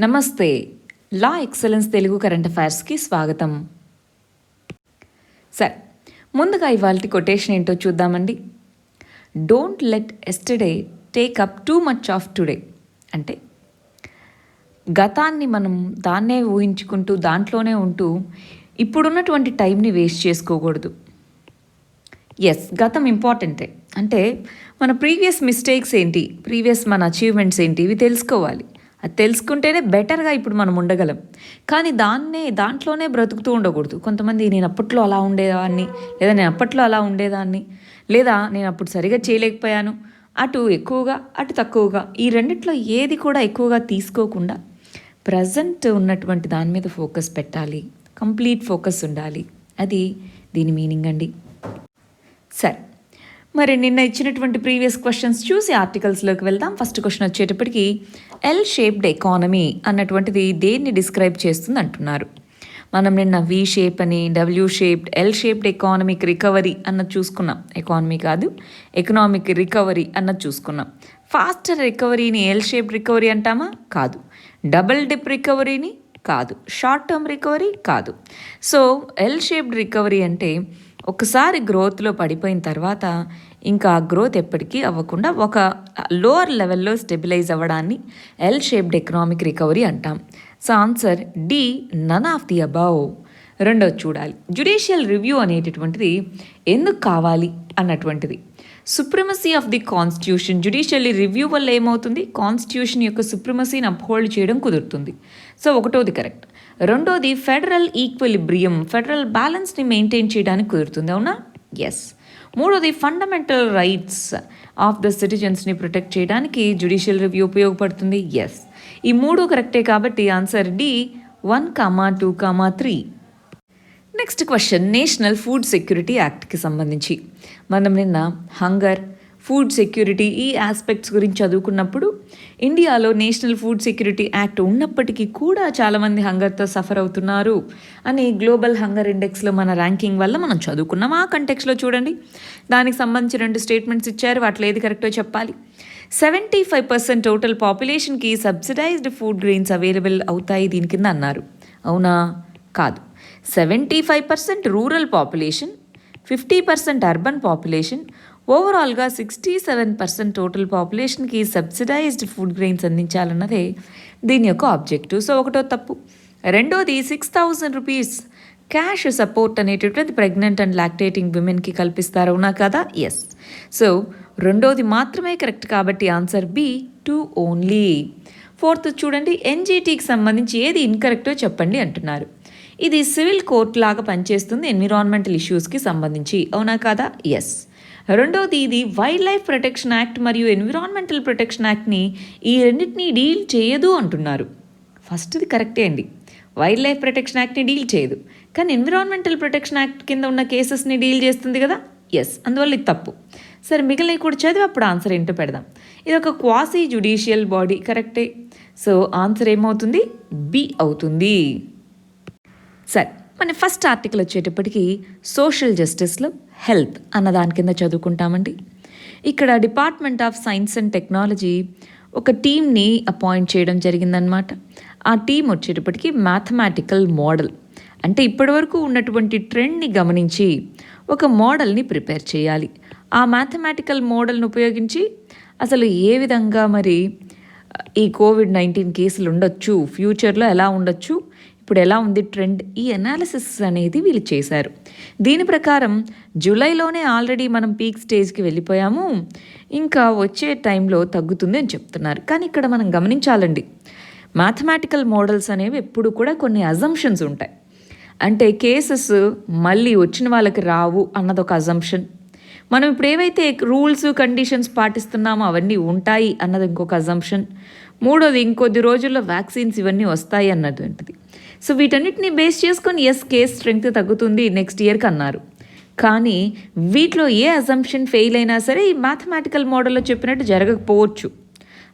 నమస్తే. లా excellence Telugu current అఫైర్స్కి స్వాగతం. సరే, ముందుగా ఇవాల్టి కొటేషన్ ఏంటో చూద్దామండి. Don't let yesterday take up too much of today. అంటే గతాన్ని మనం దాన్నే ఊహించుకుంటూ దాంట్లోనే ఉంటూ ఇప్పుడున్నటువంటి టైంని వేస్ట్ చేసుకోకూడదు. గతం ఇంపార్టెంటే. అంటే మన ప్రీవియస్ మిస్టేక్స్ ఏంటి, మన అచీవ్మెంట్స్ ఏంటి, ఇవి తెలుసుకోవాలి. అది తెలుసుకుంటేనే బెటర్గా ఇప్పుడు మనం ఉండగలం. కానీ దాంట్లోనే బ్రతుకుతూ ఉండకూడదు. కొంతమంది నేను అప్పట్లో అలా ఉండేదాన్ని, లేదా నేను అప్పట్లో అలా ఉండేదాన్ని, లేదా నేను అప్పుడు సరిగా చేయలేకపోయాను, అటు ఎక్కువగా అటు తక్కువగా, ఈ రెండిట్లో ఏది కూడా ఎక్కువగా తీసుకోకుండా ప్రజెంట్ ఉన్నటువంటి దాని మీద ఫోకస్ పెట్టాలి. కంప్లీట్ ఫోకస్ ఉండాలి. అది దీని మీనింగ్ అండి. సరే, మరి నిన్న ఇచ్చినటువంటి ప్రీవియస్ క్వశ్చన్స్ చూసి ఆర్టికల్స్లోకి వెళ్దాం. ఫస్ట్ క్వశ్చన్ వచ్చేటప్పటికి ఎల్ షేప్డ్ ఎకానమీ అన్నటువంటిది దేన్ని డిస్క్రైబ్ చేస్తుంది అంటున్నారు. మనం నిన్న వి షేప్ అని, W shaped, L shaped economic recovery అన్నది చూసుకున్నాం. ఎకానమీ కాదు, ఎకనామిక్ రికవరీ అన్నది చూసుకున్నాం. ఫాస్టర్ రికవరీని ఎల్ షేప్డ్ రికవరీ అంటామా? కాదు. డబుల్ డిప్ రికవరీని కాదు. షార్ట్ టర్మ్ రికవరీ కాదు. సో ఎల్ షేప్డ్ రికవరీ అంటే ఒకసారి గ్రోత్లో పడిపోయిన తర్వాత ఇంకా ఆ గ్రోత్ ఎప్పటికీ అవ్వకుండా ఒక లోవర్ లెవెల్లో స్టెబిలైజ్ అవ్వడాన్ని ఎల్ షేప్డ్ ఎకనామిక్ రికవరీ అంటాం. So answer D, none of the above. రెండోది చూడాలి. జ్యుడిషియల్ రివ్యూ అనేటటువంటిది ఎందుకు కావాలి అన్నటువంటిది. Supremacy of the constitution. Judicial review వల్ల ఏమవుతుంది? కాన్స్టిట్యూషన్ యొక్క సుప్రిమసీని అప్హోల్డ్ చేయడం కుదురుతుంది. సో ఒకటోది కరెక్ట్. రెండోది ఫెడరల్ ఈక్విలిబ్రియం, ఫెడరల్ బ్యాలెన్స్ని మెయింటైన్ చేయడానికి కుదురుతుంది. అవునా? ఎస్. మూడోది ఫండమెంటల్ రైట్స్ ఆఫ్ ద సిటిజన్స్ని ప్రొటెక్ట్ చేయడానికి జ్యుడిషియల్ రివ్యూ ఉపయోగపడుతుంది. ఎస్. ఈ మూడు కరెక్టే కాబట్టి answer D, 1, 2, 3. Next question national food security యాక్ట్కి సంబంధించి మనం నిన్న హంగర్, ఫుడ్ సెక్యూరిటీ ఈ ఆస్పెక్ట్స్ గురించి చదువుకున్నప్పుడు ఇండియాలో నేషనల్ ఫుడ్ సెక్యూరిటీ యాక్ట్ ఉన్నప్పటికీ కూడా చాలామంది హంగర్తో సఫర్ అవుతున్నారు అని గ్లోబల్ హంగర్ ఇండెక్స్లో మన ర్యాంకింగ్ వల్ల మనం చదువుకున్నాం. ఆ కంటెక్స్లో చూడండి, దానికి సంబంధించి 2 స్టేట్మెంట్స్ ఇచ్చారు. వాటిలో ఏది కరెక్టో చెప్పాలి. 75% టోటల్ పాపులేషన్కి సబ్సిడైజ్డ్ ఫుడ్ గ్రెయిన్స్ అవైలబుల్ అవుతాయి దీని కింద అన్నారు. అవునా? కాదు. 75% రూరల్ పాపులేషన్, 50% అర్బన్ పాపులేషన్, ఓవరాల్గా 67% టోటల్ పాపులేషన్కి సబ్సిడైజ్డ్ ఫుడ్ గ్రెయిన్స్ అందించాలన్నదే దీని యొక్క ఆబ్జెక్టివ్. సో ఒకటో తప్పు. రెండోది 6,000 రూపీస్ క్యాష్ సపోర్ట్ అనేటటువంటి ప్రెగ్నెంట్ అండ్ లాక్టేటింగ్ విమెన్కి కల్పిస్తారు. అవునా కదా? ఎస్. సో రెండోది మాత్రమే కరెక్ట్ కాబట్టి ఆన్సర్ బి, 2 ఓన్లీ. ఫోర్త్ చూడండి, ఎన్జిటికి సంబంధించి ఏది ఇన్కరెక్టో చెప్పండి అంటున్నారు. ఇది సివిల్ కోర్ట్ లాగా పనిచేస్తుంది ఎన్విరాన్మెంటల్ ఇష్యూస్కి సంబంధించి. అవునా కాదా? ఎస్. రెండోది ఇది వైల్డ్ లైఫ్ ప్రొటెక్షన్ యాక్ట్ మరియు ఎన్విరాన్మెంటల్ ప్రొటెక్షన్ యాక్ట్ని ఈ రెండింటినీ డీల్ చేయదు అంటున్నారు. ఫస్ట్ది కరెక్టే అండి. వైల్డ్ లైఫ్ ప్రొటెక్షన్ యాక్ట్ని డీల్ చేయదు, కానీ ఎన్విరాన్మెంటల్ ప్రొటెక్షన్ యాక్ట్ కింద ఉన్న కేసెస్ని డీల్ చేస్తుంది కదా. ఎస్. అందువల్ల ఇది తప్పు. సరే, మిగిలినవి కూడా చదివి అప్పుడు ఆన్సర్ ఏంటో పెడదాం. ఇది ఒక క్వాసీ జ్యుడిషియల్ బాడీ. కరెక్టే. సో ఆన్సర్ ఏమవుతుంది? బి అవుతుంది. సరే, మన ఫస్ట్ ఆర్టికల్ వచ్చేటప్పటికి సోషల్ జస్టిస్లో హెల్త్ అన్న దాని కింద చదువుకుంటామండి. ఇక్కడ department of science and technology ఒక టీమ్ని అపాయింట్ చేయడం జరిగిందనమాట. ఆ టీం వచ్చేటప్పటికి మ్యాథమెటికల్ మోడల్, అంటే ఇప్పటివరకు ఉన్నటువంటి ట్రెండ్ని గమనించి ఒక మోడల్ని ప్రిపేర్ చేయాలి. ఆ మ్యాథమెటికల్ మోడల్ని ఉపయోగించి అసలు ఏ విధంగా మరి ఈ కోవిడ్-19 కేసులు ఉండొచ్చు, ఫ్యూచర్లో ఎలా ఉండొచ్చు, ఇప్పుడు ఎలా ఉంది ట్రెండ్, ఈ అనాలిసిస్ అనేది వీళ్ళు చేశారు. దీని ప్రకారం జూలైలోనే ఆల్రెడీ మనం పీక్ స్టేజ్కి వెళ్ళిపోయాము, ఇంకా వచ్చే టైంలో తగ్గుతుంది అని చెప్తున్నారు. కానీ ఇక్కడ మనం గమనించాలండి, మ్యాథమెటికల్ మోడల్స్ అనేవి ఎప్పుడు కూడా కొన్ని అజంప్షన్స్ ఉంటాయి. అంటే కేసెస్ మళ్ళీ వచ్చిన వాళ్ళకి రావు అన్నది ఒక అజంప్షన్. మనం ఇప్పుడు ఏవైతే రూల్స్ కండిషన్స్ పాటిస్తున్నామో అవన్నీ ఉంటాయి అన్నది ఇంకొక అజంప్షన్. మూడోది ఇంకొద్ది రోజుల్లో వ్యాక్సిన్స్ ఇవన్నీ వస్తాయి అన్నటువంటిది. సో వీటన్నిటిని బేస్ చేసుకొని కేస్ స్ట్రెంగ్త్ తగ్గుతుంది నెక్స్ట్ ఇయర్కి అన్నారు. కానీ వీటిలో ఏ అజంప్షన్ ఫెయిల్ అయినా సరే ఈ మ్యాథమెటికల్ మోడల్లో చెప్పినట్టు జరగకపోవచ్చు.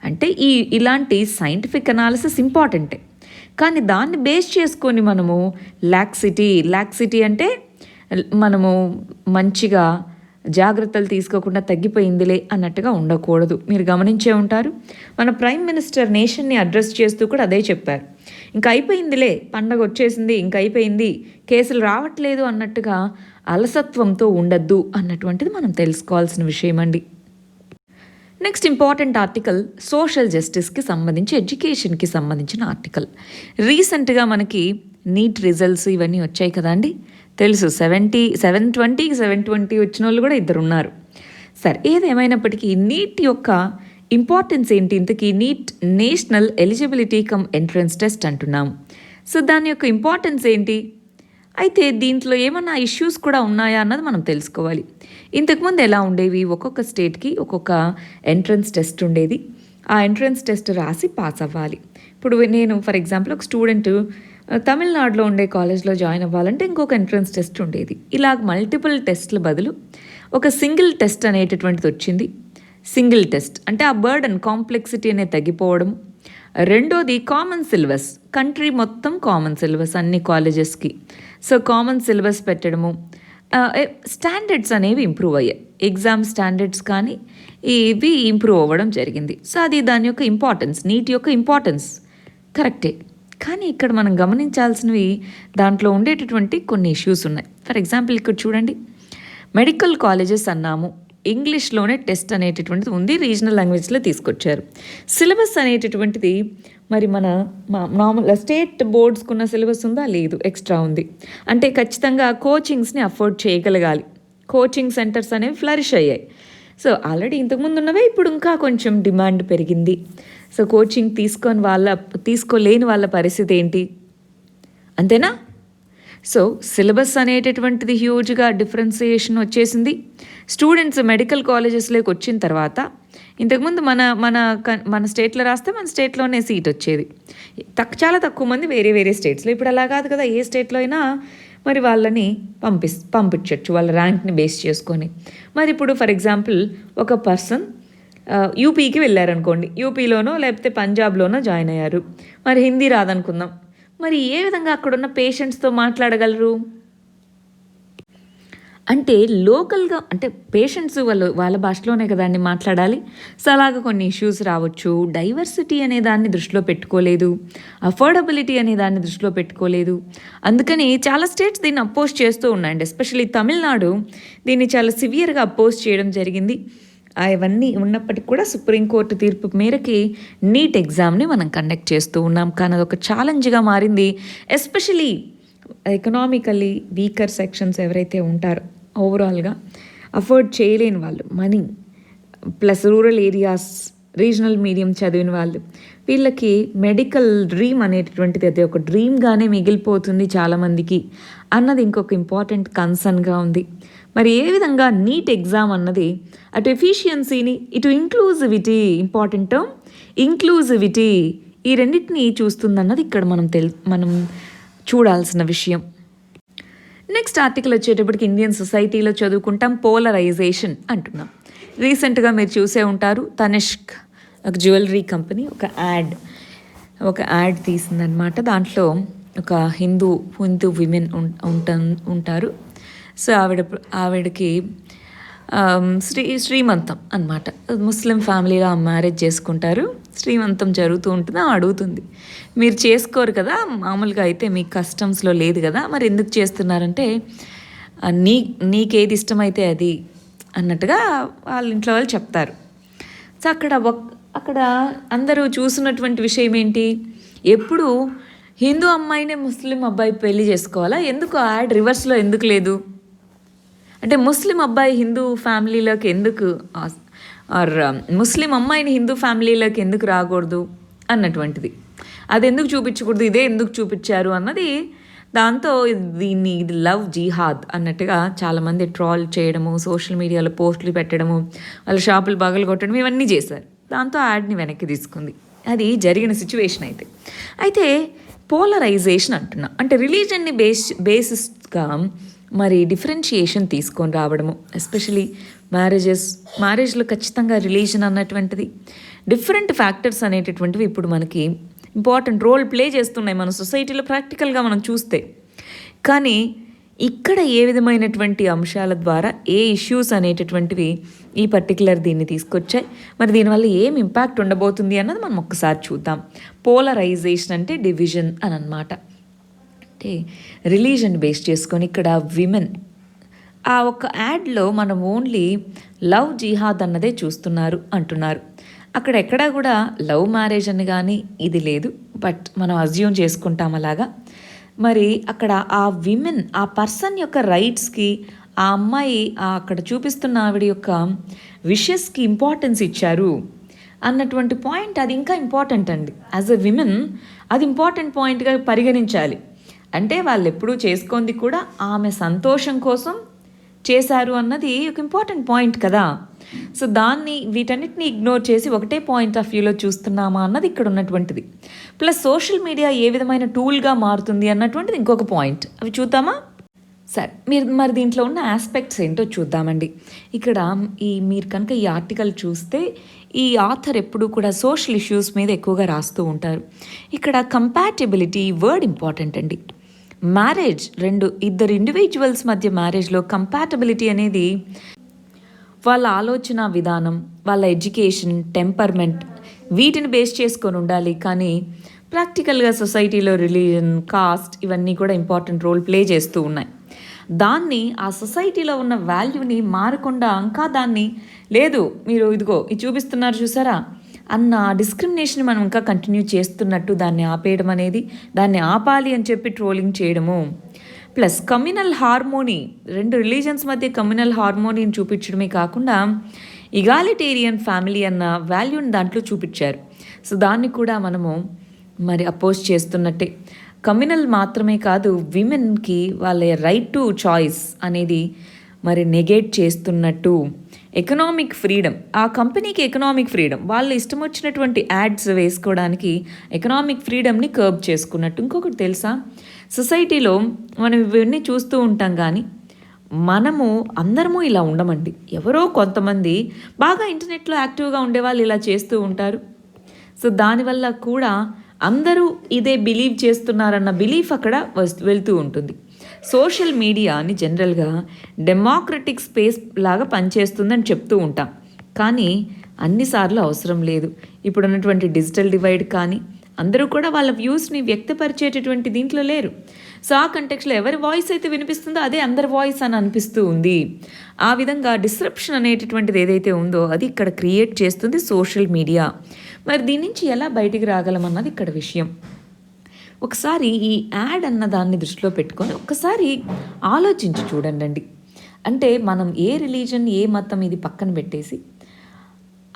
అంటే ఇలాంటి సైంటిఫిక్ అనాలిసిస్ ఇంపార్టెంటే, కానీ దాన్ని బేస్ చేసుకొని మనము లాక్సిటీ అంటే మనము మంచిగా జాగ్రత్తలు తీసుకోకుండా తగ్గిపోయిందిలే అన్నట్టుగా ఉండకూడదు. మీరు గమనించే ఉంటారు, మన ప్రైమ్ మినిస్టర్ నేషన్ని అడ్రస్ చేస్తూ కూడా అదే చెప్పారు. ఇంక అయిపోయిందిలే, పండగ వచ్చేసింది, ఇంక అయిపోయింది, కేసులు రావట్లేదు అన్నట్టుగా అలసత్వంతో ఉండద్దు అన్నటువంటిది మనం తెలుసుకోవాల్సిన విషయం అండి. నెక్స్ట్ ఇంపార్టెంట్ ఆర్టికల్ సోషల్ జస్టిస్కి సంబంధించి, ఎడ్యుకేషన్కి సంబంధించిన ఆర్టికల్. రీసెంట్గా మనకి నీట్ రిజల్ట్స్ ఇవన్నీ వచ్చాయి కదండి, తెలుసు. 720 వచ్చిన వాళ్ళు కూడా ఇద్దరు ఉన్నారు. సరే, ఏదేమైనప్పటికీ నీట్ యొక్క ఇంపార్టెన్స్ ఏంటి? ఇంతకీ neat national eligibility cum entrance test అంటున్నాము. సో దాని యొక్క ఇంపార్టెన్స్ ఏంటి? అయితే దీంట్లో ఏమన్నా ఇష్యూస్ కూడా ఉన్నాయా అన్నది మనం తెలుసుకోవాలి. ఇంతకుముందు ఎలా ఉండేవి, ఒక్కొక్క స్టేట్కి ఒక్కొక్క ఎంట్రన్స్ టెస్ట్ ఉండేది. ఆ ఎంట్రన్స్ టెస్ట్ రాసి పాస్ అవ్వాలి. ఇప్పుడు నేను ఫర్ ఎగ్జాంపుల్ ఒక స్టూడెంట్ తమిళనాడులో ఉండే కాలేజ్లో జాయిన్ అవ్వాలంటే ఇంకొక ఎంట్రన్స్ టెస్ట్ ఉండేది. ఇలా మల్టిపుల్ టెస్ట్ల బదులు ఒక సింగిల్ టెస్ట్ అనేటటువంటిది వచ్చింది. సింగిల్ టెస్ట్ అంటే ఆ బర్డన్, కాంప్లెక్సిటీ అనేది తగ్గిపోవడం. రెండోది కామన్ సిలబస్, కంట్రీ మొత్తం కామన్ సిలబస్ అన్ని కాలేజెస్కి. సో కామన్ సిలబస్ పెట్టడము, స్టాండర్డ్స్ అనేవి ఇంప్రూవ్ అయ్యాయి. ఎగ్జామ్ స్టాండర్డ్స్ కానీ ఇవి ఇంప్రూవ్ అవ్వడం జరిగింది. సో అది దాని యొక్క ఇంపార్టెన్స్, నీట్ యొక్క ఇంపార్టెన్స్ కరెక్టే. కానీ ఇక్కడ మనం గమనించాల్సినవి దాంట్లో ఉండేటటువంటి కొన్ని ఇష్యూస్ ఉన్నాయి. ఫర్ ఎగ్జాంపుల్ ఇక్కడ చూడండి, మెడికల్ కాలేజెస్ అన్నాము, ఇంగ్లీష్లోనే టెస్ట్ అనేటటువంటిది ఉంది, రీజనల్ లాంగ్వేజ్లో తీసుకొచ్చారు. సిలబస్ అనేటటువంటిది మరి మన నార్మల్ స్టేట్ బోర్డ్స్కున్న సిలబస్ ఉందా? లేదు, ఎక్స్ట్రా ఉంది. అంటే ఖచ్చితంగా కోచింగ్స్ని అఫోర్డ్ చేయగలగాలి. కోచింగ్ సెంటర్స్ అనేవి ఫ్లరిష్ అయ్యాయి. సో ఆల్రెడీ ఇంతకుముందు ఉన్నవే, ఇప్పుడు ఇంకా కొంచెం డిమాండ్ పెరిగింది. సో కోచింగ్ తీసుకోలేని వాళ్ళ పరిస్థితి ఏంటి? అంతేనా? సో సిలబస్ అనేటటువంటిది హ్యూజ్గా డిఫరెన్సియేషన్ వచ్చేసింది. స్టూడెంట్స్ మెడికల్ కాలేజెస్లోకి వచ్చిన తర్వాత ఇంతకుముందు మన స్టేట్లో రాస్తే మన స్టేట్లోనే సీట్ వచ్చేది. చాలా తక్కువ మంది వేరే స్టేట్స్లో. ఇప్పుడు అలా కాదు కదా, ఏ స్టేట్లో అయినా మరి వాళ్ళని పంపించవచ్చు వాళ్ళ ర్యాంక్ని బేస్ చేసుకొని. మరి ఇప్పుడు ఫర్ ఎగ్జాంపుల్ ఒక పర్సన్ యూపీకి వెళ్ళారనుకోండి, యూపీలోనో లేకపోతే పంజాబ్లోనో జాయిన్ అయ్యారు. మరి హిందీ రాదనుకుందాం, మరి ఏ విధంగా అక్కడున్న పేషెంట్స్తో మాట్లాడగలరు? అంటే లోకల్గా, అంటే పేషెంట్స్ వాళ్ళ భాషలోనే కదండి మాట్లాడాలి. సో అలాగా కొన్ని ఇష్యూస్ రావచ్చు. డైవర్సిటీ అనే దాన్ని దృష్టిలో పెట్టుకోలేదు, అఫోర్డబిలిటీ అనే దాన్ని దృష్టిలో పెట్టుకోలేదు. అందుకని చాలా స్టేట్స్ దీన్ని అపోజ్ చేస్తూ ఉన్నాయండి. ఎస్పెషల్లీ తమిళనాడు దీన్ని చాలా సివియర్గా అపోజ్ చేయడం జరిగింది. అవన్నీ ఉన్నప్పటికీ కూడా సుప్రీంకోర్టు తీర్పు మేరకి నీట్ ఎగ్జామ్ని మనం కండక్ట్ చేస్తూ ఉన్నాం. కానీ అదొక ఛాలెంజ్గా మారింది. ఎస్పెషలీ ఎకనామికల్లీ వీకర్ సెక్షన్స్ ఎవరైతే ఉంటారో, ఓవరాల్గా అఫోర్డ్ చేయలేని వాళ్ళు, money plus rural areas, regional medium చదివిన వాళ్ళు, వీళ్ళకి మెడికల్ డ్రీమ్ అనేటటువంటిది అది ఒక డ్రీమ్గానే మిగిలిపోతుంది చాలామందికి అన్నది ఇంకొక ఇంపార్టెంట్ కన్సర్న్గా ఉంది. మరి ఏ విధంగా నీట్ ఎగ్జామ్ అన్నది అటు ఎఫిషియన్సీని, ఇటు ఇంక్లూజివిటీ, ఇంపార్టెంట్ టర్మ్ ఇంక్లూజివిటీ, ఈ రెండింటిని చూస్తుందన్నది ఇక్కడ మనం చూడాల్సిన విషయం. నెక్స్ట్ ఆర్టికల్ వచ్చేటప్పటికి ఇండియన్ సొసైటీలో చదువుకుంటాం, పోలరైజేషన్ అంటున్నాం. రీసెంట్గా మీరు చూసే ఉంటారు, తనిష్క్ ఒక జ్యువెలరీ కంపెనీ ఒక యాడ్ తీసిందనమాట. దాంట్లో ఒక హిందూ విమెన్ ఉంటారు. సో ఆవిడకి శ్రీమంతం అన్నమాట. ముస్లిం ఫ్యామిలీలో మ్యారేజ్ చేసుకుంటారు, శ్రీమంతం జరుగుతూ ఉంటుంది. అడుగుతుంది, మీరు చేసుకోరు కదా, మామూలుగా అయితే మీ కస్టమ్స్లో లేదు కదా, మరి ఎందుకు చేస్తున్నారంటే నీకేది ఇష్టమైతే అది అన్నట్టుగా వాళ్ళ ఇంట్లో వాళ్ళు చెప్తారు. సో అక్కడ అందరూ చూసినటువంటి విషయం ఏంటి, ఎప్పుడు హిందూ అమ్మాయినే ముస్లిం అబ్బాయి పెళ్లి చేసుకోవాలా, ఎందుకు యాడ్ రివర్స్లో ఎందుకు లేదు? అంటే ముస్లిం అబ్బాయి హిందూ ఫ్యామిలీలోకి ఎందుకు, ఆర్ ముస్లిం అమ్మాయిని హిందూ ఫ్యామిలీలోకి ఎందుకు రాకూడదు అన్నటువంటిది, అది ఎందుకు చూపించకూడదు, ఇదే ఎందుకు చూపించారు అన్నది. దాంతో ఇది లవ్ జిహాద్ అన్నట్టుగా చాలామంది ట్రాల్ చేయడము, సోషల్ మీడియాలో పోస్టులు పెట్టడము, వాళ్ళ షాపులు పగలు కొట్టడం, ఇవన్నీ చేశారు. దాంతో యాడ్ని వెనక్కి తీసుకుంది. అది జరిగిన సిచ్యువేషన్. అయితే పోలరైజేషన్ అంటున్నా, అంటే రిలీజన్ని బేసిస్గా మరి డిఫరెన్షియేషన్ తీసుకొని రావడము. ఎస్పెషలీ మ్యారేజ్లో ఖచ్చితంగా రిలీజన్ అన్నటువంటిది, డిఫరెంట్ ఫ్యాక్టర్స్ అనేటటువంటివి ఇప్పుడు మనకి ఇంపార్టెంట్ రోల్ ప్లే చేస్తున్నాయి మన సొసైటీలో ప్రాక్టికల్గా మనం చూస్తే. కానీ ఇక్కడ ఏ విధమైనటువంటి అంశాల ద్వారా ఏ ఇష్యూస్ అనేటటువంటివి ఈ పర్టికులర్ దీన్ని తీసుకొచ్చాయి, మరి దీనివల్ల ఏం ఇంపాక్ట్ ఉండబోతుంది అన్నది మనం ఒక్కసారి చూద్దాం. పోలరైజేషన్ అంటే డివిజన్ అని అన్నమాట. అంటే రిలీజన్ బేస్ చేసుకొని ఇక్కడ విమెన్ ఆ ఒక్క యాడ్లో మనం ఓన్లీ లవ్ జిహాద్ అన్నదే చూస్తున్నారు అంటున్నారు. అక్కడ ఎక్కడా కూడా లవ్ మ్యారేజ్ అని కానీ ఇది లేదు, బట్ మనం అజ్యూమ్ చేసుకుంటాం అలాగా. మరి అక్కడ ఆ విమెన్ ఆ పర్సన్ యొక్క రైట్స్కి ఆ అమ్మాయి అక్కడ చూపిస్తున్న ఆవిడ యొక్క విషెస్కి ఇంపార్టెన్స్ ఇచ్చారు అన్నటువంటి పాయింట్, అది ఇంకా ఇంపార్టెంట్ అండి. యాజ్ ఎ విమెన్ అది ఇంపార్టెంట్ పాయింట్గా పరిగణించాలి. అంటే వాళ్ళు ఎప్పుడూ చేసుకుంది కూడా ఆమె సంతోషం కోసం చేశారు అన్నది ఒక ఇంపార్టెంట్ పాయింట్ కదా. సో దాన్ని వీటన్నిటిని ఇగ్నోర్ చేసి ఒకటే పాయింట్ ఆఫ్ వ్యూలో చూస్తున్నామా అన్నది ఇక్కడ ఉన్నటువంటిది. ప్లస్ సోషల్ మీడియా ఏ విధమైన టూల్గా మారుతుంది అన్నటువంటిది ఇంకొక పాయింట్. అవి చూద్దామా? సరే, మరి దీంట్లో ఉన్న ఆస్పెక్ట్స్ ఏంటో చూద్దామండి. ఇక్కడ మీరు కనుక ఈ ఆర్టికల్ చూస్తే ఈ ఆథర్ ఎప్పుడూ కూడా సోషల్ ఇష్యూస్ మీద ఎక్కువగా రాస్తూ ఉంటారు. ఇక్కడ కంపాటబిలిటీ వర్డ్ ఇంపార్టెంట్ అండి. మ్యారేజ్ ఇద్దరు ఇండివిజువల్స్ మధ్య మ్యారేజ్లో కంపాటబిలిటీ అనేది వాళ్ళ ఆలోచన విధానం, వాళ్ళ ఎడ్యుకేషన్, టెంపర్మెంట్ వీటిని బేస్ చేసుకొని ఉండాలి. కానీ ప్రాక్టికల్గా సొసైటీలో రిలీజన్, కాస్ట్ ఇవన్నీ కూడా ఇంపార్టెంట్ రోల్ ప్లే చేస్తూ ఉన్నాయి. దాన్ని ఆ సొసైటీలో ఉన్న వాల్యూని మారకుండా ఇంకా దాన్ని లేదు మీరు ఇదిగో ఇది చూపిస్తున్నారు చూసారా అన్న డిస్క్రిమినేషన్ మనం ఇంకా కంటిన్యూ చేస్తున్నట్టు దాన్ని ఆపేయడం అనేది, దాన్ని ఆపాలి అని చెప్పి ట్రోలింగ్ చేయడము. ప్లస్ కమ్యూనల్ హార్మోనీ, రెండు రిలీజన్స్ మధ్య కమ్యూనల్ హార్మోనీని చూపించడమే కాకుండా ఇగాలిటేరియన్ ఫ్యామిలీ అన్న వాల్యూని దాంట్లో చూపించారు. సో దాన్ని కూడా మనము మరి అపోజ్ చేస్తున్నట్టే. కమ్యూనల్ మాత్రమే కాదు, విమెన్కి వాళ్ళ రైట్ టు చాయిస్ అనేది మరి నెగేట్ చేస్తున్నట్టు. ఎకనామిక్ ఫ్రీడమ్, ఆ కంపెనీకి ఎకనామిక్ ఫ్రీడమ్, వాళ్ళు ఇష్టం వచ్చినటువంటి యాడ్స్ వేసుకోవడానికి ఎకనామిక్ ఫ్రీడమ్ని కర్బ్ చేసుకున్నట్టు. ఇంకొకటి తెలుసా, సొసైటీలో మనం ఇవన్నీ చూస్తూ ఉంటాం కానీ మనము అందరము ఇలా ఉండమండి. ఎవరో కొంతమంది బాగా ఇంటర్నెట్లో యాక్టివ్గా ఉండేవాళ్ళు ఇలా చేస్తూ ఉంటారు. సో దానివల్ల కూడా అందరూ ఇదే బిలీవ్ చేస్తున్నారన్న బిలీఫ్ అక్కడ వెళ్తూ ఉంటుంది. సోషల్ మీడియాని జనరల్గా డెమోక్రటిక్ స్పేస్ లాగా పనిచేస్తుందని చెప్తూ ఉంటాం, కానీ అన్నిసార్లు అవసరం లేదు. ఇప్పుడున్నటువంటి డిజిటల్ డివైడ్ కానీ అందరూ కూడా వాళ్ళ వ్యూస్ని వ్యక్తపరిచేటటువంటి దీంట్లో లేరు. సో ఆ కంటెక్స్లో ఎవరి వాయిస్ అయితే వినిపిస్తుందో అదే అందరి వాయిస్ అని అనిపిస్తూ ఉంది. ఆ విధంగా డిస్రప్షన్ అనేటటువంటిది ఏదైతే ఉందో అది ఇక్కడ క్రియేట్ చేస్తుంది సోషల్ మీడియా. మరి దీని నుంచి ఎలా బయటికి రాగలమన్నది ఇక్కడ విషయం. ఒకసారి ఈ యాడ్ అన్న దాన్ని దృష్టిలో పెట్టుకొని ఒక్కసారి ఆలోచించి చూడండి. అంటే మనం ఏ రిలీజన్ ఏ మతం ఇది పక్కన పెట్టేసి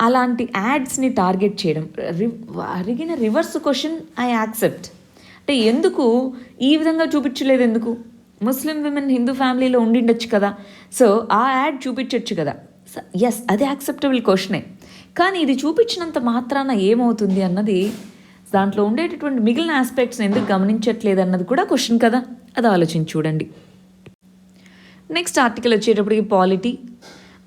అలాంటి యాడ్స్ని టార్గెట్ చేయడం, అడిగిన రివర్స్ క్వశ్చన్ ఐ యాక్సెప్ట్. అంటే ఎందుకు ఈ విధంగా చూపించలేదు? ఎందుకు? ముస్లిం విమెన్ హిందూ ఫ్యామిలీలో ఉండిండొచ్చు కదా, సో ఆ యాడ్ చూపించవచ్చు కదా. ఎస్, అది యాక్సెప్టబుల్ క్వశ్చనే. కానీ ఇది చూపించినంత మాత్రాన ఏమవుతుంది అన్నది, దాంట్లో ఉండేటటువంటి మిగిలిన ఆస్పెక్ట్స్ని ఎందుకు గమనించట్లేదు అన్నది కూడా క్వశ్చన్ కదా. అది ఆలోచించి చూడండి. నెక్స్ట్ ఆర్టికల్ వచ్చేటప్పటికి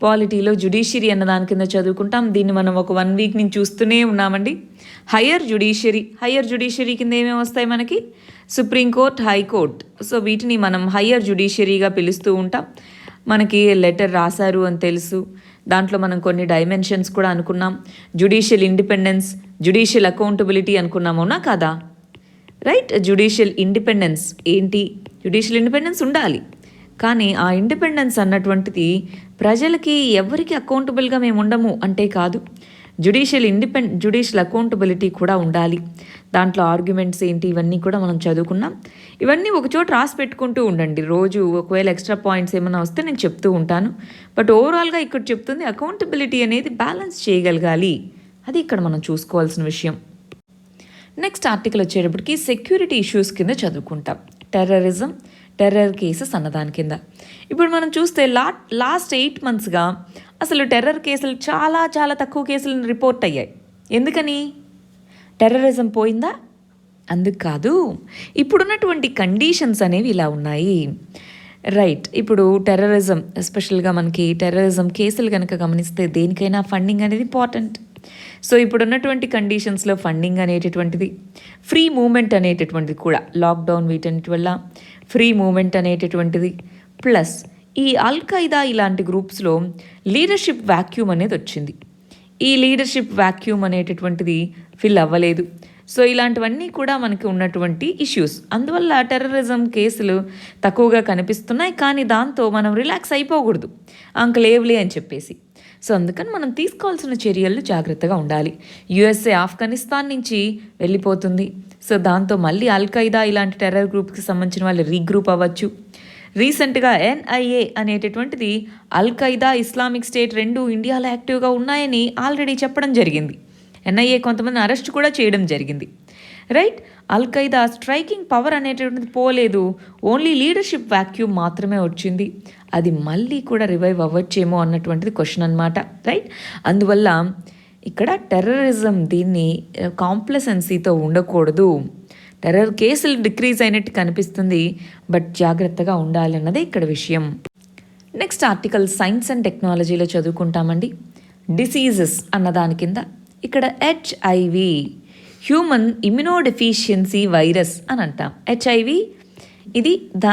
పాలిటీలో జుడిషియరీ అన్న దాని కింద చదువుకుంటాం. దీన్ని మనం ఒక 1 వీక్ నుంచి చూస్తూనే ఉన్నామండి. హయ్యర్ జుడిషియరీ కింద ఏమేమి వస్తాయి మనకి? Supreme court, high court. సో వీటిని మనం హయ్యర్ జుడిషియరీగా పిలుస్తూ ఉంటాం. మనకి లెటర్ రాశారు అని తెలుసు. దాంట్లో మనం కొన్ని డైమెన్షన్స్ కూడా అనుకున్నాం. జుడిషియల్ ఇండిపెండెన్స్, జుడిషియల్ అకౌంటబిలిటీ అనుకున్నామవునా కదా? రైట్. జుడిషియల్ ఇండిపెండెన్స్ ఏంటి? జుడిషియల్ ఇండిపెండెన్స్ ఉండాలి, కానీ ఆ ఇండిపెండెన్స్ అన్నటువంటిది ప్రజలకి ఎవరికి అకౌంటబుల్గా మేము ఉండము అంటే కాదు. జుడిషియల్ అకౌంటబిలిటీ కూడా ఉండాలి. దాంట్లో ఆర్గ్యుమెంట్స్ ఏంటి ఇవన్నీ కూడా మనం చదువుకున్నాం. ఇవన్నీ ఒకచోట రాసి పెట్టుకుంటూ ఉండండి. రోజు ఒకవేళ ఎక్స్ట్రా పాయింట్స్ ఏమైనా వస్తే నేను చెప్తూ ఉంటాను. బట్ ఓవరాల్గా ఇక్కడ చెప్తుంది అకౌంటబిలిటీ అనేది బ్యాలెన్స్ చేయగలగాలి. అది ఇక్కడ మనం చూసుకోవాల్సిన విషయం. నెక్స్ట్ ఆర్టికల్ వచ్చేటప్పటికి సెక్యూరిటీ ఇష్యూస్ కింద చదువుకుంటాం. టెర్రర్ కేసెస్ అన్నదాని కింద. ఇప్పుడు మనం చూస్తే లాస్ట్ 8 monthsగా అసలు టెర్రర్ కేసులు చాలా చాలా తక్కువ కేసులు రిపోర్ట్ అయ్యాయి. ఎందుకని? టెర్రరిజం పోయిందా? అందుకు కాదు, ఇప్పుడున్నటువంటి కండిషన్స్ అనేవి ఇలా ఉన్నాయి. రైట్. ఇప్పుడు టెర్రరిజం, ఎస్పెషల్గా మనకి టెర్రరిజం కేసులు కనుక గమనిస్తే దేనికైనా ఫండింగ్ అనేది ఇంపార్టెంట్. సో ఇప్పుడున్నటువంటి కండిషన్స్లో ఫండింగ్ అనేటటువంటిది, ఫ్రీ మూమెంట్ అనేటటువంటిది కూడా లాక్డౌన్ వీటన్నిటి వల్ల ఫ్రీ మూమెంట్ అనేటటువంటిది. ప్లస్ ఈ అల్ ఖైదా ఇలాంటి గ్రూప్స్లో లీడర్షిప్ వాక్యూమ్ అనేది వచ్చింది. ఈ లీడర్షిప్ వాక్యూమ్ అనేటటువంటిది ఫిల్ అవ్వలేదు. సో ఇలాంటివన్నీ కూడా మనకి ఉన్నటువంటి ఇష్యూస్. అందువల్ల టెర్రరిజం కేసులు తక్కువగా కనిపిస్తున్నాయి. కానీ దాంతో మనం రిలాక్స్ అయిపోకూడదు, అంకలేవులే అని చెప్పేసి. సో అందుకని మనం తీసుకోవాల్సిన చర్యలు జాగ్రత్తగా ఉండాలి. యుఎస్ఏ ఆఫ్ఘనిస్తాన్ నుంచి వెళ్ళిపోతుంది. సో దాంతో మళ్ళీ అల్ ఖైదా ఇలాంటి టెర్రర్ గ్రూప్కి సంబంధించిన వాళ్ళు రీగ్రూప్ అవ్వచ్చు. రీసెంట్గా ఎన్ఐఏ అనేటటువంటిది అల్ ఖైదా, ఇస్లామిక్ స్టేట్ రెండు ఇండియాలో యాక్టివ్గా ఉన్నాయని ఆల్రెడీ చెప్పడం జరిగింది. ఎన్ఐఏ కొంతమంది అరెస్ట్ కూడా చేయడం జరిగింది. రైట్, అల్ ఖైదా స్ట్రైకింగ్ పవర్ అనేటటువంటిది పోలేదు, ఓన్లీ లీడర్షిప్ వాక్యూమ్ మాత్రమే వచ్చింది. అది మళ్ళీ కూడా రివైవ్ అవ్వచ్చేమో అన్నటువంటిది క్వశ్చన్ అనమాట. రైట్, అందువల్ల ఇక్కడ టెర్రరిజం దీన్ని కాంప్లసెన్సీతో ఉండకూడదు. టెర్రర్ కేసులు డిక్రీజ్ అయినట్టు కనిపిస్తుంది, బట్ జాగ్రత్తగా ఉండాలన్నదే ఇక్కడ విషయం. నెక్స్ట్ ఆర్టికల్ సైన్స్ అండ్ టెక్నాలజీలో చదువుకుంటామండి. డిసీజెస్ అన్నదాని కింద ఇక్కడ హెచ్ఐవి, హ్యూమన్ ఇమ్యునోడెఫిషియన్సీ వైరస్ అని అంటాం. హెచ్ఐవి ఇది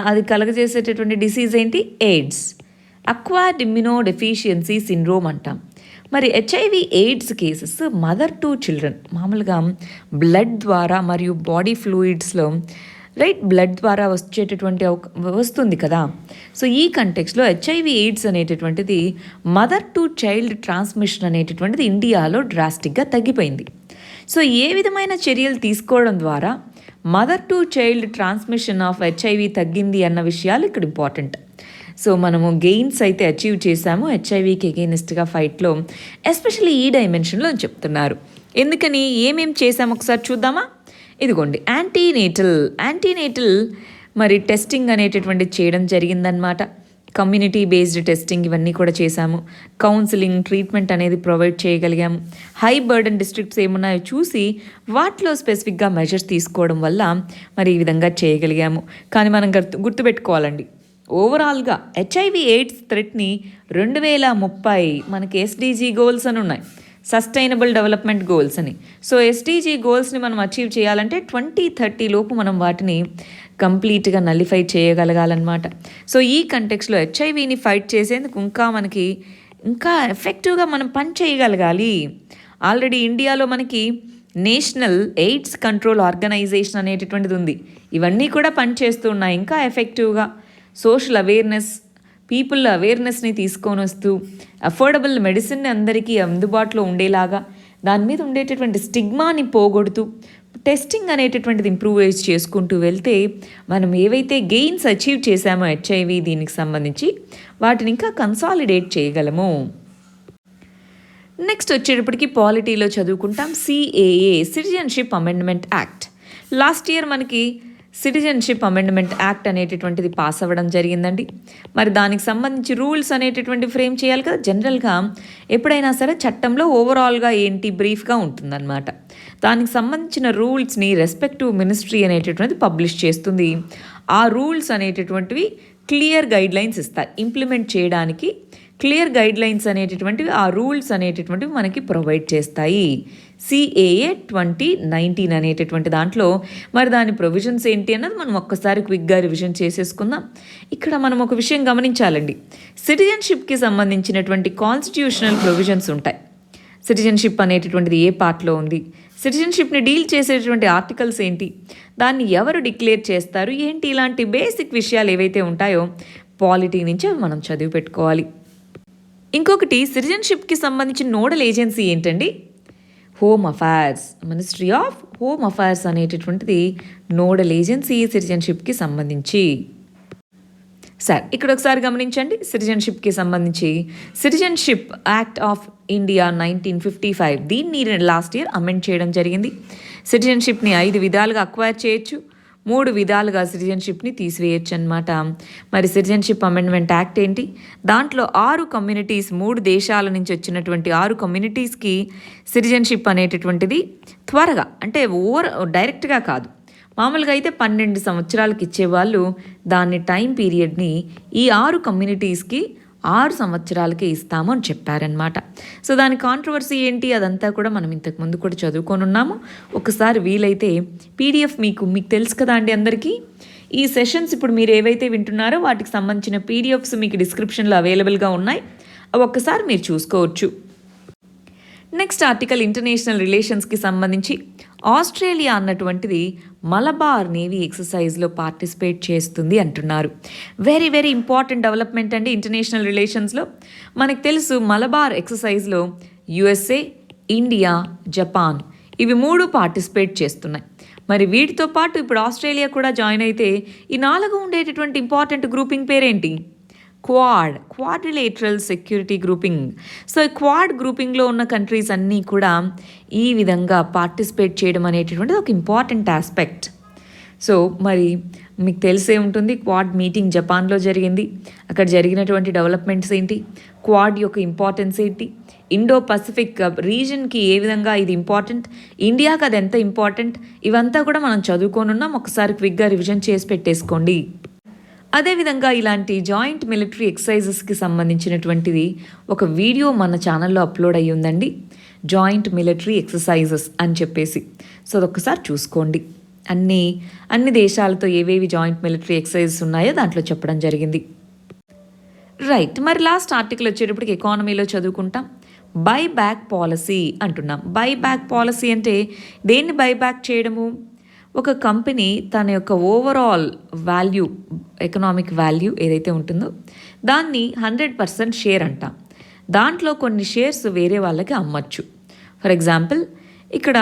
అది కలగజేసేటటువంటి డిసీజ్ ఏంటి? ఎయిడ్స్, అక్వైర్డ్ ఇమ్యునోడెఫిషియన్సీ సిండ్రోమ్ అంటాం. మరి HIV AIDS cases mother to children, మామూలుగా బ్లడ్ ద్వారా మరియు బాడీ ఫ్లూయిడ్స్లో రైట్ బ్లడ్ ద్వారా వస్తుంది కదా. సో ఈ కంటెక్స్లో హెచ్ఐవి ఎయిడ్స్ అనేటటువంటిది మదర్ టు చైల్డ్ ట్రాన్స్మిషన్ అనేటటువంటిది ఇండియాలో డ్రాస్టిక్గా తగ్గిపోయింది. సో ఏ విధమైన చర్యలు తీసుకోవడం ద్వారా mother to child transmission of HIV తగ్గింది అన్న విషయాలు ఇక్కడ ఇంపార్టెంట్. సో మనము గెయిన్స్ అయితే అచీవ్ చేశాము హెచ్ఐవికి ఎగెయినిస్ట్గా ఫైట్లో, ఎస్పెషల్లీ ఈ డైమెన్షన్లో చెప్తున్నారు. ఎందుకని ఏమేం చేశాము ఒకసారి చూద్దామా? ఇదిగోండి, యాంటీనేటల్ మరి టెస్టింగ్ అనేటటువంటి చేయడం జరిగిందనమాట. కమ్యూనిటీ బేస్డ్ టెస్టింగ్ ఇవన్నీ కూడా చేశాము. కౌన్సిలింగ్, ట్రీట్మెంట్ అనేది ప్రొవైడ్ చేయగలిగాము. హై బర్డన్ డిస్ట్రిక్ట్స్ ఏమున్నాయో చూసి వాటిలో స్పెసిఫిక్గా మెజర్స్ తీసుకోవడం వల్ల మరి ఈ విధంగా చేయగలిగాము. కానీ మనం గుర్తుపెట్టుకోవాలండి, ఓవరాల్గా హెచ్ఐవి ఎయిడ్స్ థ్రెట్ని 2030 మనకి ఎస్డిజి గోల్స్ అని ఉన్నాయి, సస్టైనబుల్ డెవలప్మెంట్ గోల్స్ అని. సో ఎస్డిజి గోల్స్ని మనం అచీవ్ చేయాలంటే 2030 లోపు మనం వాటిని కంప్లీట్గా నలిఫై చేయగలగాలన్నమాట. సో ఈ కంటెక్స్లో హెచ్ఐవిని ఫైట్ చేసేందుకు ఇంకా ఎఫెక్టివ్గా మనం పని చేయగలగాలి. ఆల్రెడీ ఇండియాలో మనకి నేషనల్ ఎయిడ్స్ కంట్రోల్ ఆర్గనైజేషన్ అనేటటువంటిది ఉంది. ఇవన్నీ కూడా పనిచేస్తూ ఉన్నాయి. ఇంకా ఎఫెక్టివ్గా సోషల్ అవేర్నెస్, పీపుల్ అవేర్నెస్ని తీసుకొని వస్తూ అఫోర్డబుల్ మెడిసిన్ని అందరికీ అందుబాటులో ఉండేలాగా దాని మీద ఉండేటటువంటి స్టిగ్మాని పోగొడుతూ టెస్టింగ్ అనేటటువంటిది ఇంప్రూవ్ చేసుకుంటూ వెళ్తే మనం ఏవైతే గెయిన్స్ అచీవ్ చేశామో హెచ్ఐవి దీనికి సంబంధించి వాటిని ఇంకా కన్సాలిడేట్ చేయగలము. నెక్స్ట్ వచ్చేటప్పటికి పాలిటీలో చదువుకుంటాం. CAA, citizenship amendment act. Last year మనకి సిటిజన్షిప్ అమెండ్మెంట్ యాక్ట్ అనేటటువంటిది పాస్ అవ్వడం జరిగిందండి. మరి దానికి సంబంధించి రూల్స్ అనేటటువంటి ఫ్రేమ్ చేయాలి కదా. జనరల్గా ఎప్పుడైనా సరే చట్టంలో ఓవరాల్గా ఏంటి బ్రీఫ్గా ఉంటుందన్నమాట. దానికి సంబంధించిన రూల్స్ని రెస్పెక్టివ్ మినిస్ట్రీ అనేటటువంటిది పబ్లిష్ చేస్తుంది. ఆ రూల్స్ అనేటటువంటివి క్లియర్ గైడ్లైన్స్ ఇస్తాయి. ఇంప్లిమెంట్ చేయడానికి క్లియర్ గైడ్లైన్స్ అనేటటువంటివి, ఆ రూల్స్ అనేటటువంటివి మనకి ప్రొవైడ్ చేస్తాయి. సిఏఏ 2019 అనేటటువంటి దాంట్లో మరి దాని ప్రొవిజన్స్ ఏంటి అన్నది మనం ఒక్కసారి క్విక్గా రివిజన్ చేసేసుకుందాం. ఇక్కడ మనం ఒక విషయం గమనించాలండి. సిటిజన్షిప్కి సంబంధించినటువంటి కాన్స్టిట్యూషనల్ ప్రొవిజన్స్ ఉంటాయి. సిటిజన్షిప్ అనేటటువంటిది ఏ పార్ట్లో ఉంది, సిటిజన్షిప్ని డీల్ చేసేటటువంటి ఆర్టికల్స్ ఏంటి, దాన్ని ఎవరు డిక్లేర్ చేస్తారు ఏంటి, ఇలాంటి బేసిక్ విషయాలు ఏవైతే ఉంటాయో పాలిటీ నుంచి అవి మనం చదివి పెట్టుకోవాలి. ఇంకొకటి, సిటిజన్షిప్కి సంబంధించిన నోడల్ ఏజెన్సీ ఏంటండి? Home affairs, ministry of home affairs అనేటటువంటిది నోడల్ ఏజెన్సీ సిటిజన్షిప్కి సంబంధించి. సార్ ఇక్కడ ఒకసారి గమనించండి, సిటిజన్షిప్కి సంబంధించి సిటిజన్షిప్ యాక్ట్ ఆఫ్ ఇండియా 1955 దీన్ని లాస్ట్ ఇయర్ అమెండ్ చేయడం జరిగింది. సిటిజన్షిప్ని 5 విధాలుగా అక్వైర్ చేయొచ్చు, 3 విధాలుగా సిటిజన్షిప్ని తీసివేయచ్చు అనమాట. మరి సిటిజన్షిప్ అమెండ్మెంట్ యాక్ట్ ఏంటి? దాంట్లో 6 కమ్యూనిటీస్, 3 దేశాల నుంచి వచ్చినటువంటి 6 కమ్యూనిటీస్కి సిటిజన్షిప్ అనేటటువంటిది త్వరగా, అంటే డైరెక్ట్గా కాదు, మామూలుగా అయితే 12 సంవత్సరాలకు ఇచ్చేవాళ్ళు దాన్ని టైం పీరియడ్ని ఈ 6 కమ్యూనిటీస్కి 6 సంవత్సరాలకే ఇస్తాము అని చెప్పారనమాట. సో దాని కాంట్రవర్సీ ఏంటి అదంతా కూడా మనం ఇంతకుముందు కూడా చదువుకొని ఉన్నాము. ఒకసారి వీలైతే పీడిఎఫ్ మీకు తెలుసు కదా అండి అందరికీ, ఈ సెషన్స్ ఇప్పుడు మీరు ఏవైతే వింటున్నారో వాటికి సంబంధించిన పీడిఎఫ్స్ మీకు డిస్క్రిప్షన్లో అవైలబుల్గా ఉన్నాయి. అవి ఒక్కసారి మీరు చూసుకోవచ్చు. నెక్స్ట్ ఆర్టికల్ ఇంటర్నేషనల్ రిలేషన్స్కి సంబంధించి ఆస్ట్రేలియా అన్నటువంటిది మలబార్ నేవీ ఎక్సర్సైజ్లో పార్టిసిపేట్ చేస్తుంది అంటున్నారు. వెరీ వెరీ ఇంపార్టెంట్ డెవలప్మెంట్ అండి ఇంటర్నేషనల్ రిలేషన్స్లో. మనకు తెలుసు మలబార్ ఎక్సర్సైజ్లో USA, ఇండియా, జపాన్ ఇవి 3 పార్టిసిపేట్ చేస్తున్నాయి. మరి వీటితో పాటు ఇప్పుడు ఆస్ట్రేలియా కూడా జాయిన్ అయితే ఈ 4 ఉండేటటువంటి ఇంపార్టెంట్ గ్రూపింగ్ పేరేంటి? Quadrilateral security grouping. సో ఈ క్వాడ్ గ్రూపింగ్లో ఉన్న కంట్రీస్ అన్నీ కూడా ఈ విధంగా పార్టిసిపేట్ చేయడం అనేటటువంటిది ఒక ఇంపార్టెంట్ ఆస్పెక్ట్. సో మరి మీకు తెలిసే ఉంటుంది క్వాడ్ మీటింగ్ జపాన్లో జరిగింది. అక్కడ జరిగినటువంటి డెవలప్మెంట్స్ ఏంటి, క్వాడ్ యొక్క ఇంపార్టెన్స్ ఏంటి, ఇండో పసిఫిక్ రీజన్కి ఏ విధంగా ఇది ఇంపార్టెంట్, ఇండియాకి అది ఎంత ఇంపార్టెంట్, ఇవంతా కూడా మనం చదువుకోనున్నాం. ఒకసారి క్విక్గా రివిజన్ చేసి పెట్టేసుకోండి. అదేవిధంగా ఇలాంటి జాయింట్ మిలిటరీ ఎక్సర్సైజెస్కి సంబంధించినటువంటిది ఒక వీడియో మన ఛానల్లో అప్లోడ్ అయ్యి ఉందండి, జాయింట్ మిలిటరీ ఎక్సర్సైజెస్ అని చెప్పేసి. సో అదొకసారి చూసుకోండి. అన్ని దేశాలతో ఏవేవి జాయింట్ మిలిటరీ ఎక్సర్సైజెస్ ఉన్నాయో దాంట్లో చెప్పడం జరిగింది. రైట్, మరి లాస్ట్ ఆర్టికల్ వచ్చేటప్పటికి ఎకానమీలో చదువుకుంటాం. బైబ్యాక్ పాలసీ అంటున్నాం. బైబ్యాక్ పాలసీ అంటే దేన్ని బైబ్యాక్ చేయడము? ఒక కంపెనీ తన యొక్క ఓవరాల్ వాల్యూ, ఎకనామిక్ వాల్యూ ఏదైతే ఉంటుందో దాన్ని 100% షేర్ అంటాం. దాంట్లో కొన్ని షేర్స్ వేరే వాళ్ళకి అమ్మచ్చు. ఫర్ ఎగ్జాంపుల్ ఇక్కడ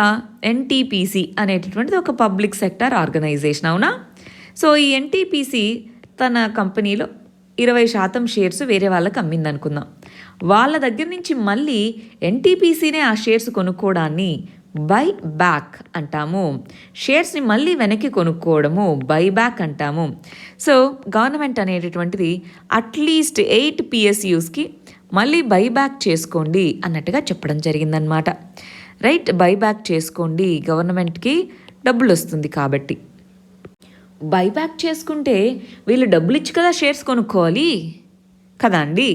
NTPC అనేటటువంటిది ఒక పబ్లిక్ సెక్టర్ ఆర్గనైజేషన్, అవునా? సో ఈ NTPC తన కంపెనీలో 20% షేర్స్ వేరే వాళ్ళకి అమ్మింది అనుకుందాం. వాళ్ళ దగ్గర నుంచి మళ్ళీ NTPCనే ఆ షేర్స్ కొనుక్కోవడాన్ని బై బ్యాక్ అంటాము. షేర్స్ని మళ్ళీ వెనక్కి కొనుక్కోవడము బై బ్యాక్ అంటాము. సో గవర్నమెంట్ అనేటటువంటిది అట్లీస్ట్ 8 PSUస్కి మళ్ళీ బై బ్యాక్ చేసుకోండి అన్నట్టుగా చెప్పడం జరిగిందనమాట. రైట్, బై బ్యాక్ చేసుకోండి, గవర్నమెంట్కి డబ్బులు వస్తుంది కాబట్టి. బైబ్యాక్ చేసుకుంటే వీళ్ళు డబ్బులు ఇచ్చి కదా షేర్స్ కొనుక్కోవాలి కదా అండి.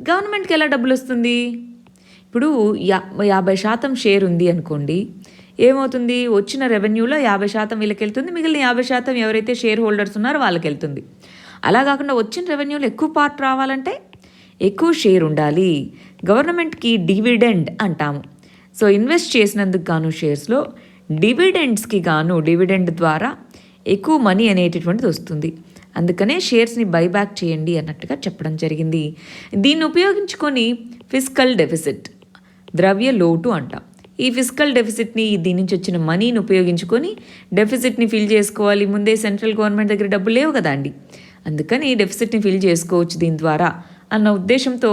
గవర్నమెంట్కి ఎలా డబ్బులు వస్తుంది? ఇప్పుడు 50% షేర్ ఉంది అనుకోండి, ఏమవుతుంది? వచ్చిన రెవెన్యూలో 50% వీళ్ళకి వెళ్తుంది, మిగిలిన 50% ఎవరైతే షేర్ హోల్డర్స్ ఉన్నారో వాళ్ళకి వెళ్తుంది. అలా కాకుండా వచ్చిన రెవెన్యూలో ఎక్కువ పార్ట్ రావాలంటే ఎక్కువ షేర్ ఉండాలి. గవర్నమెంట్కి డివిడెండ్ అంటాము. సో ఇన్వెస్ట్ చేసినందుకు గాను షేర్స్లో డివిడెండ్స్కి గాను డివిడెండ్ ద్వారా ఎక్కువ మనీ అనేటటువంటిది వస్తుంది. అందుకనే షేర్స్ని బైబ్యాక్ చేయండి అన్నట్టుగా చెప్పడం జరిగింది. దీన్ని ఉపయోగించుకొని ఫిస్కల్ డెఫిసిట్, ద్రవ్య లోటు అంటాం. ఈ ఫిస్కల్ డెఫిసిట్ని, దీని నుంచి వచ్చిన మనీని ఉపయోగించుకొని డెఫిసిట్ని ఫిల్ చేసుకోవాలి. ముందే సెంట్రల్ గవర్నమెంట్ దగ్గర డబ్బులు లేవు కదా అండి, అందుకని ఈ డెఫిసిట్ని ఫిల్ చేసుకోవచ్చు దీని ద్వారా అన్న ఉద్దేశంతో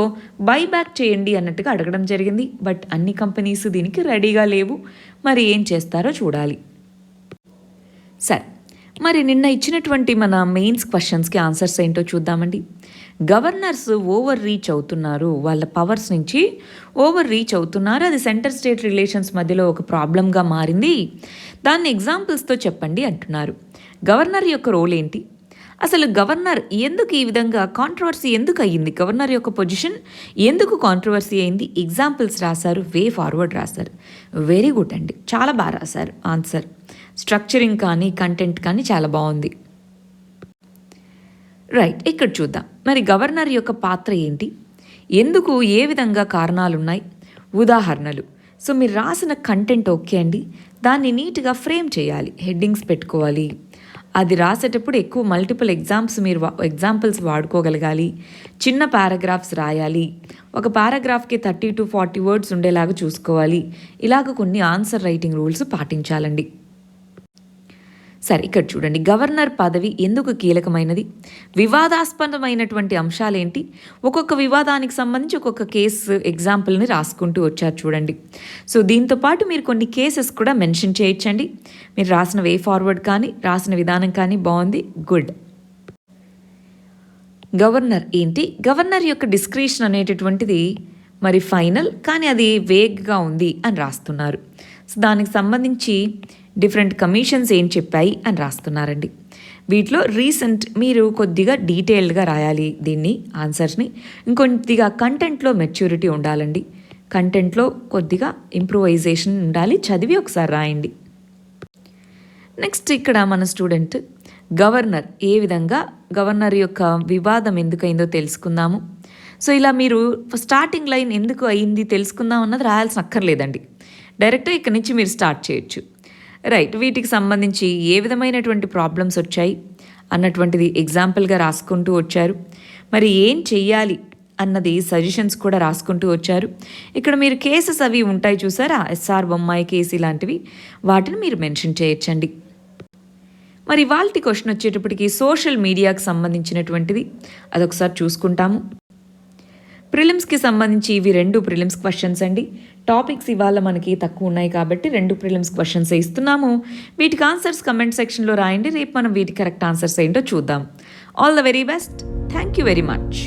బైబ్యాక్ చేయండి అన్నట్టుగా అడగడం జరిగింది. బట్ అన్ని కంపెనీస్ దీనికి రెడీగా లేవు. మరి ఏం చేస్తారో చూడాలి. సరే, మరి నిన్న ఇచ్చినటువంటి మన మెయిన్స్ క్వశ్చన్స్కి ఆన్సర్స్ ఏంటో చూద్దామండి. గవర్నర్స్ ఓవర్ రీచ్ అవుతున్నారు, వాళ్ళ పవర్స్ నుంచి ఓవర్ రీచ్ అవుతున్నారు. అది సెంటర్ స్టేట్ రిలేషన్స్ మధ్యలో ఒక ప్రాబ్లంగా మారింది. దాన్ని ఎగ్జాంపుల్స్తో చెప్పండి అంటున్నారు. గవర్నర్ యొక్క రోల్ ఏంటి? అసలు గవర్నర్ ఎందుకు ఈ విధంగా కాంట్రవర్సీ ఎందుకు అయ్యింది? గవర్నర్ యొక్క పొజిషన్ ఎందుకు కాంట్రవర్సీ అయింది? ఎగ్జాంపుల్స్ రాశారు, వే ఫార్వర్డ్ రాశారు. వెరీ గుడ్ అండి, చాలా బాగా రాశారు ఆన్సర్. స్ట్రక్చరింగ్ కానీ కంటెంట్ కానీ చాలా బాగుంది. రైట్, ఇక్కడ చూద్దాం. మరి గవర్నర్ యొక్క పాత్ర ఏంటి, ఎందుకు, ఏ విధంగా కారణాలు ఉన్నాయి, ఉదాహరణలు. సో మీరు రాసిన కంటెంట్ ఓకే అండి, దాన్ని నీట్గా ఫ్రేమ్ చేయాలి, హెడ్డింగ్స్ పెట్టుకోవాలి. అది రాసేటప్పుడు ఎక్కువ మల్టిపుల్ ఎగ్జాంపుల్స్ వాడుకోగలగాలి. చిన్న పారాగ్రాఫ్స్ రాయాలి. ఒక పారాగ్రాఫ్కి 30 to 40 వర్డ్స్ ఉండేలాగా చూసుకోవాలి. ఇలాగ కొన్ని ఆన్సర్ రైటింగ్ రూల్స్ పాటించాలండి. సరే, ఇక్కడ చూడండి. గవర్నర్ పదవి ఎందుకు కీలకమైనది, వివాదాస్పదమైనటువంటి అంశాలేంటి, ఒక్కొక్క వివాదానికి సంబంధించి ఒక్కొక్క కేసు ఎగ్జాంపుల్ని రాసుకుంటూ వచ్చారు చూడండి. సో దీంతో పాటు మీరు కొన్ని కేసెస్ కూడా మెన్షన్ చేయొచ్చండి. మీరు రాసిన వే ఫార్వర్డ్ కానీ రాసిన విధానం కానీ బాగుంది, గుడ్. గవర్నర్ ఏంటి, గవర్నర్ యొక్క డిస్క్రిషన్ అనేటటువంటిది మరి ఫైనల్, కానీ అది వేగ్గా ఉంది అని రాస్తున్నారు. సో దానికి సంబంధించి డిఫరెంట్ కమిషన్స్ ఏం చెప్పాయి అని రాస్తున్నారండి. వీటిలో రీసెంట్ మీరు కొద్దిగా డీటెయిల్డ్గా రాయాలి దీన్ని, ఆన్సర్స్ని. ఇంకొద్దిగా కంటెంట్లో మెచ్యూరిటీ ఉండాలండి. కంటెంట్లో కొద్దిగా ఇంప్రూవైజేషన్ ఉండాలి. చదివి ఒకసారి రాయండి. నెక్స్ట్ ఇక్కడ మన స్టూడెంట్ గవర్నర్ ఏ విధంగా గవర్నర్ యొక్క వివాదం ఎందుకైందో తెలుసుకుందాము. సో ఇలా మీరు స్టార్టింగ్ లైన్ ఎందుకు అయింది తెలుసుకుందాం అన్నది రాయాల్సిన అక్కర్లేదండి. డైరెక్ట్గా ఇక్కడ నుంచి మీరు స్టార్ట్ చేయొచ్చు. రైట్, వీటికి సంబంధించి ఏ విధమైనటువంటి ప్రాబ్లమ్స్ వచ్చాయి అన్నటువంటిది ఎగ్జాంపుల్గా రాసుకుంటూ వచ్చారు. మరి ఏం చెయ్యాలి అన్నది సజెషన్స్ కూడా రాసుకుంటూ వచ్చారు. ఇక్కడ మీరు కేసెస్ అవి ఉంటాయి చూసారా, ఎస్ఆర్ బొమ్మాయి కేసు ఇలాంటివి, వాటిని మీరు మెన్షన్ చేయొచ్చండి. మరి ఇవాల్టి క్వశ్చన్ వచ్చేటప్పటికి సోషల్ మీడియాకి సంబంధించినటువంటిది, అదొకసారి చూసుకుంటాము. ప్రిలిమ్స్కి సంబంధించి ఇవి 2 ప్రిలిమ్స్ క్వశ్చన్స్ అండి. టాపిక్స్ ఇవాళ మనకి తక్కువ ఉన్నాయి కాబట్టి 2 ప్రిలిమ్స్ క్వశ్చన్స్ ఇస్తున్నాము. వీటికి ఆన్సర్స్ కమెంట్ సెక్షన్లో రాయండి. రేపు మనం వీటికి కరెక్ట్ ఆన్సర్స్ ఏంటో చూద్దాం. All the very best. Thank you very much.